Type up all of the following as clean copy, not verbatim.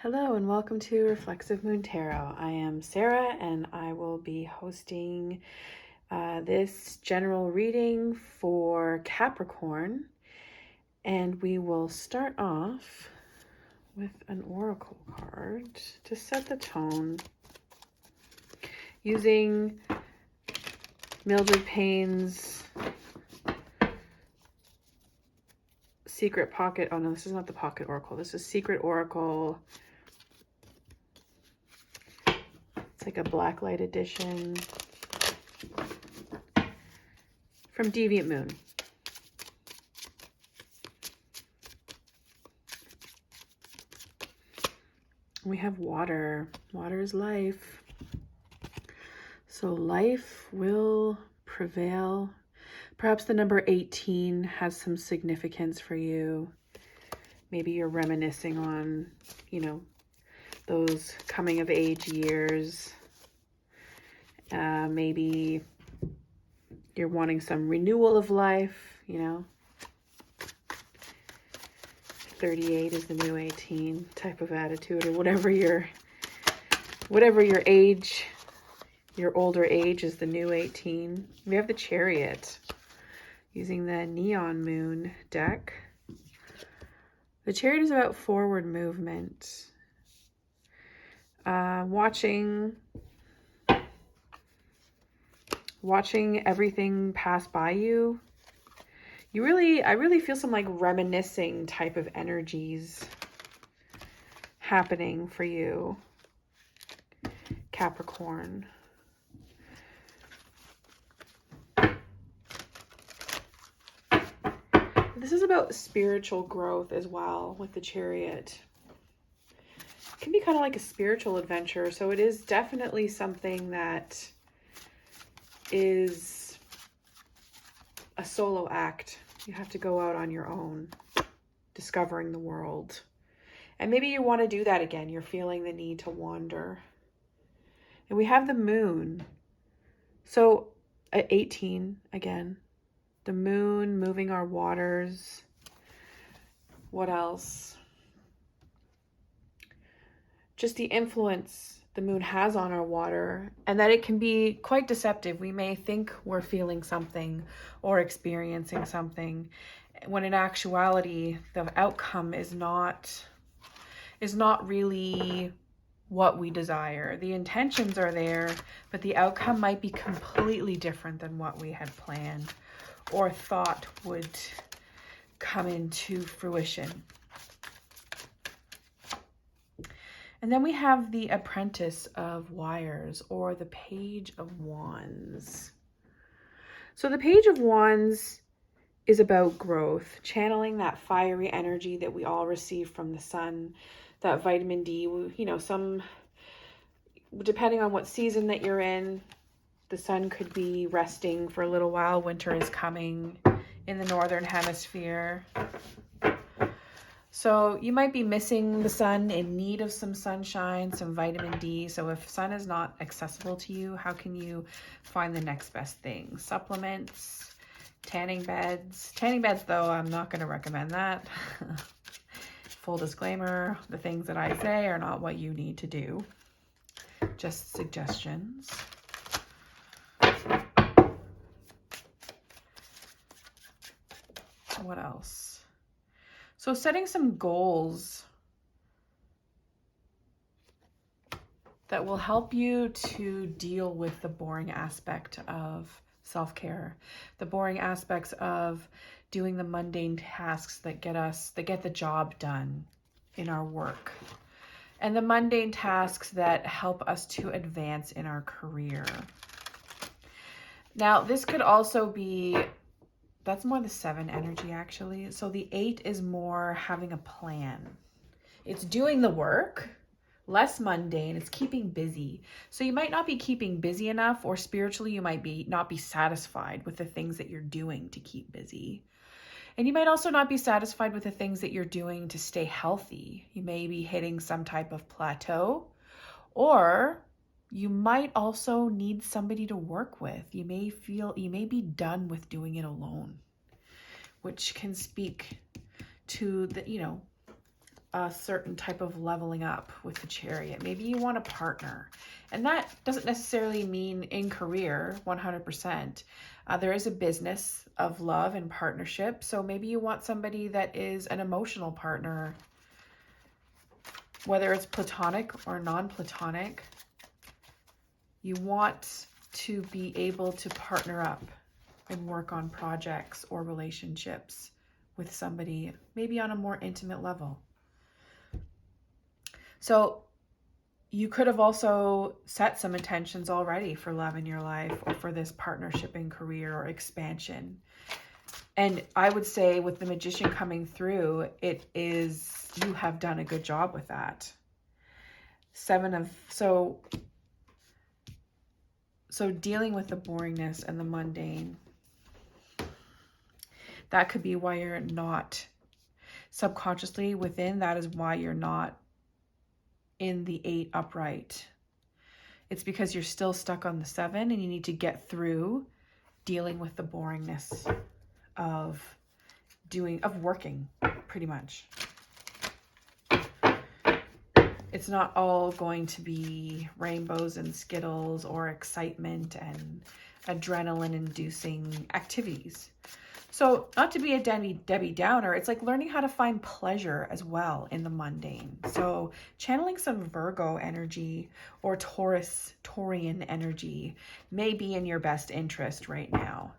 Hello and welcome to Reflexive Moon Tarot. I am Sarah and I will be hosting this general reading for Capricorn. And we will start off with an oracle card to set the tone using Mildred Payne's Secret Pocket. Oh no, this is not the Pocket Oracle. This is Secret Oracle. It's like a blacklight edition from Deviant Moon. We have water. Water is life. So life will prevail. Perhaps the number 18 has some significance for you. Maybe you're reminiscing on, those coming of age years. Maybe you're wanting some renewal of life, 38 is the new 18 type of attitude, or whatever your age, your older age is the new 18. We have the Chariot using the Neon Moon deck. The Chariot is about forward movement. Watching everything pass by you. I really feel some like reminiscing type of energies happening for you, Capricorn. This is about spiritual growth as well with the Chariot. It can be kind of like a spiritual adventure, so it is definitely something that is a solo act. You have to go out on your own, discovering the world. And maybe you want to do that again. You're feeling the need to wander. And we have the moon. So at 18, again, the moon moving our waters. What else? Just the influence the moon has on our water, and that it can be quite deceptive. We may think we're feeling something or experiencing something, when in actuality, the outcome is not really what we desire. The intentions are there, but the outcome might be completely different than what we had planned or thought would come into fruition. And then we have the Apprentice of Wires, or the Page of Wands. So the Page of Wands is about growth, channeling that fiery energy that we all receive from the sun, that vitamin D. Depending on what season that you're in, the sun could be resting for a little while. Winter is coming in the northern hemisphere. So you might be missing the sun, in need of some sunshine, some vitamin D. So if sun is not accessible to you, how can you find the next best thing? Supplements, tanning beds. Tanning beds, though, I'm not going to recommend that. Full disclaimer, the things that I say are not what you need to do. Just suggestions. What else? So setting some goals that will help you to deal with the boring aspect of self-care, the boring aspects of doing the mundane tasks that get the job done in our work, and the mundane tasks that help us to advance in our career. Now, this could also be, that's more the 7 energy, actually. So the 8 is more having a plan. It's doing the work, less mundane. It's keeping busy. So you might not be keeping busy enough, or spiritually you might not be satisfied with the things that you're doing to keep busy. And you might also not be satisfied with the things that you're doing to stay healthy. You may be hitting some type of plateau, or you might also need somebody to work with. You may be done with doing it alone, which can speak to the, a certain type of leveling up with the Chariot. Maybe you want a partner. And that doesn't necessarily mean in career, 100%. There is a business of love and partnership. So maybe you want somebody that is an emotional partner, whether it's platonic or non-platonic. You want to be able to partner up and work on projects or relationships with somebody, maybe on a more intimate level. So you could have also set some intentions already for love in your life or for this partnership in career or expansion. And I would say with the Magician coming through, it is, you have done a good job with that. So dealing with the boringness and the mundane, that could be why you're not subconsciously within. That is why you're not in the 8 upright. It's because you're still stuck on the 7 and you need to get through dealing with the boringness of working, pretty much. It's not all going to be rainbows and Skittles or excitement and adrenaline-inducing activities. So not to be a Debbie Downer, it's like learning how to find pleasure as well in the mundane. So channeling some Virgo energy or Taurian energy may be in your best interest right now.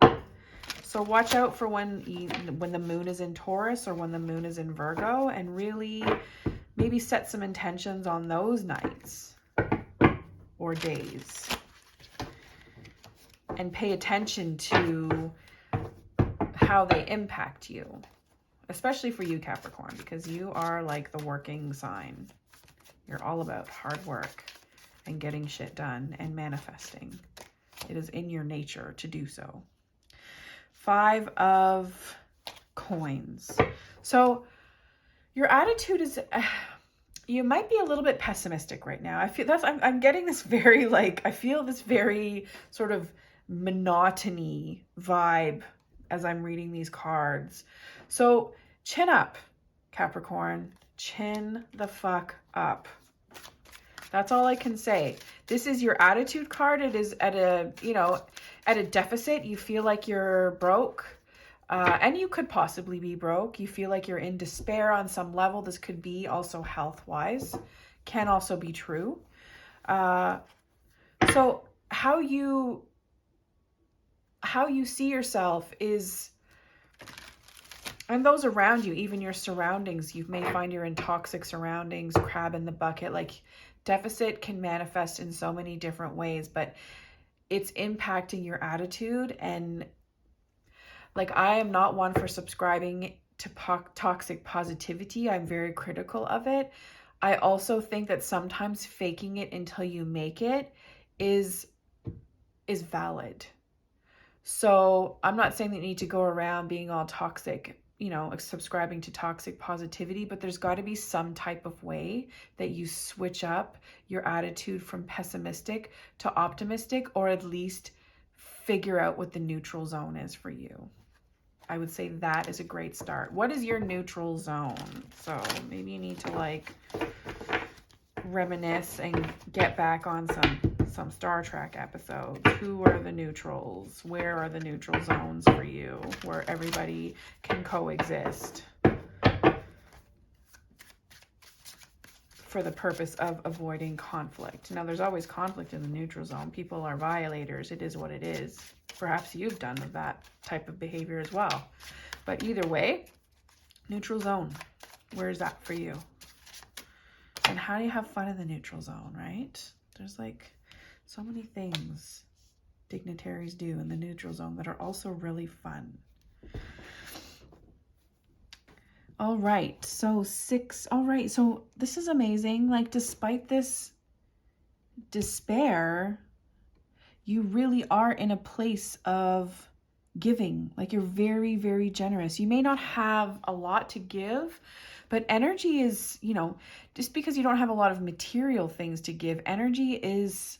So watch out for when the moon is in Taurus or when the moon is in Virgo, and really maybe set some intentions on those nights or days. And pay attention to how they impact you, especially for you, Capricorn, because you are like the working sign. You're all about hard work and getting shit done and manifesting. It is in your nature to do so. 5 of coins. So your attitude is, you might be a little bit pessimistic right now. I feel I'm getting this very I feel this very sort of monotony vibe as I'm reading these cards. So chin up, Capricorn. Chin the fuck up. That's all I can say. This is your attitude card. It is at a deficit. You feel like you're broke. And you could possibly be broke. You feel like you're in despair on some level. This could be also health-wise. Can also be true. So how you see yourself is, and those around you, even your surroundings, you may find you're in toxic surroundings, crab in the bucket. Like, deficit can manifest in so many different ways, but it's impacting your attitude. And I am not one for subscribing to toxic positivity. I'm very critical of it. I also think that sometimes faking it until you make it is valid. So I'm not saying that you need to go around being all toxic, subscribing to toxic positivity, but there's got to be some type of way that you switch up your attitude from pessimistic to optimistic, or at least figure out what the neutral zone is for you. I would say that is a great start. What is your neutral zone? So maybe you need to reminisce and get back on some Star Trek episodes. Who are the neutrals? Where are the neutral zones for you where everybody can coexist for the purpose of avoiding conflict? Now, there's always conflict in the neutral zone. People are violators. It is what it is. Perhaps you've done that type of behavior as well. But either way, neutral zone, where is that for you? And how do you have fun in the neutral zone, right? There's so many things dignitaries do in the neutral zone that are also really fun. All right, so 6. All right, so this is amazing. Despite this despair, you really are in a place of giving. You're very, very generous. You may not have a lot to give, but energy is, just because you don't have a lot of material things to give, energy is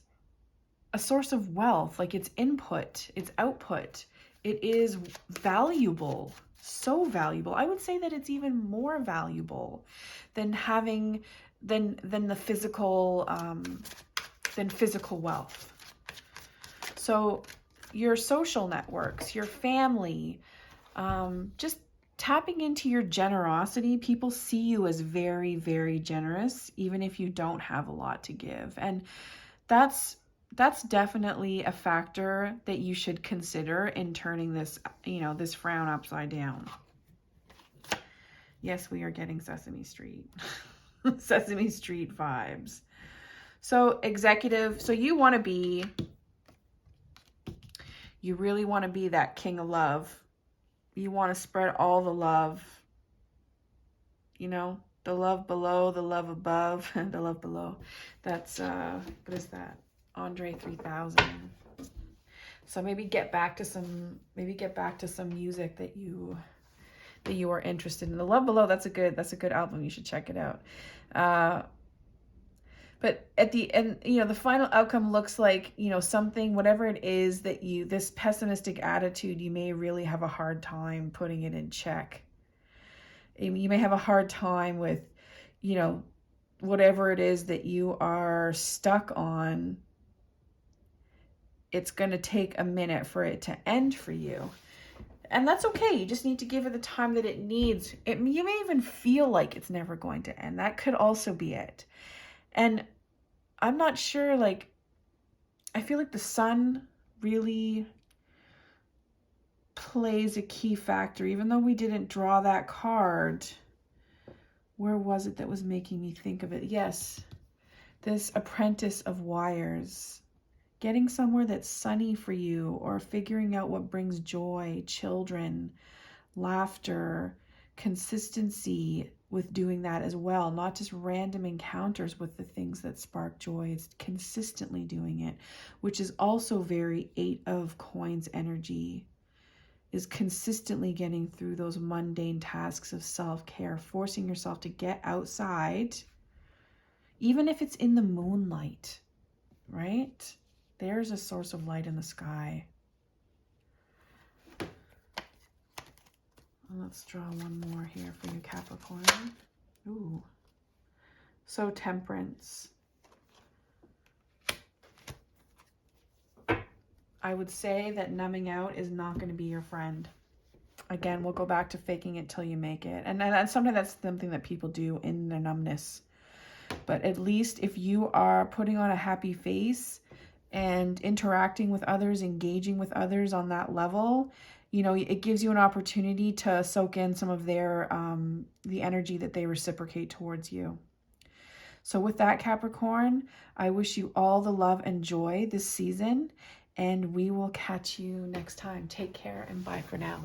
a source of wealth. It's input, it's output. It is valuable. So valuable. I would say that it's even more valuable than having than the physical than physical wealth. So your social networks, your family, just tapping into your generosity. People see you as very, very generous, even if you don't have a lot to give. And that's definitely a factor that you should consider in turning this, this frown upside down. Yes, we are getting Sesame Street. Sesame Street vibes. So executive, so you really want to be that king of love. You want to spread all the love, the love below, the love above, and the love below. That's, what is that? Andre 3000. So maybe get back to some music that you are interested in. The Love Below, that's a good album. You should check it out. But at the end, the final outcome looks like, something, whatever it is that this pessimistic attitude, you may really have a hard time putting it in check. You may have a hard time with, whatever it is that you are stuck on. It's going to take a minute for it to end for you. And that's okay. You just need to give it the time that it needs. You may even feel like it's never going to end. That could also be it. And I'm not sure, I feel like the sun really plays a key factor, even though we didn't draw that card. Where was it that was making me think of it? Yes, this apprentice of wires. Getting somewhere that's sunny for you, or figuring out what brings joy, children, laughter, consistency with doing that as well. Not just random encounters with the things that spark joy. It's consistently doing it, which is also very 8 of Coins energy, is consistently getting through those mundane tasks of self-care, forcing yourself to get outside, even if it's in the moonlight, right? There's a source of light in the sky. Let's draw one more here for you, Capricorn. Ooh. So Temperance. I would say that numbing out is not going to be your friend. Again, we'll go back to faking it till you make it. And sometimes that's something that people do in their numbness. But at least if you are putting on a happy face and interacting with others, engaging with others on that level, it gives you an opportunity to soak in some of their, the energy that they reciprocate towards you. So with that, Capricorn, I wish you all the love and joy this season, and we will catch you next time. Take care and bye for now.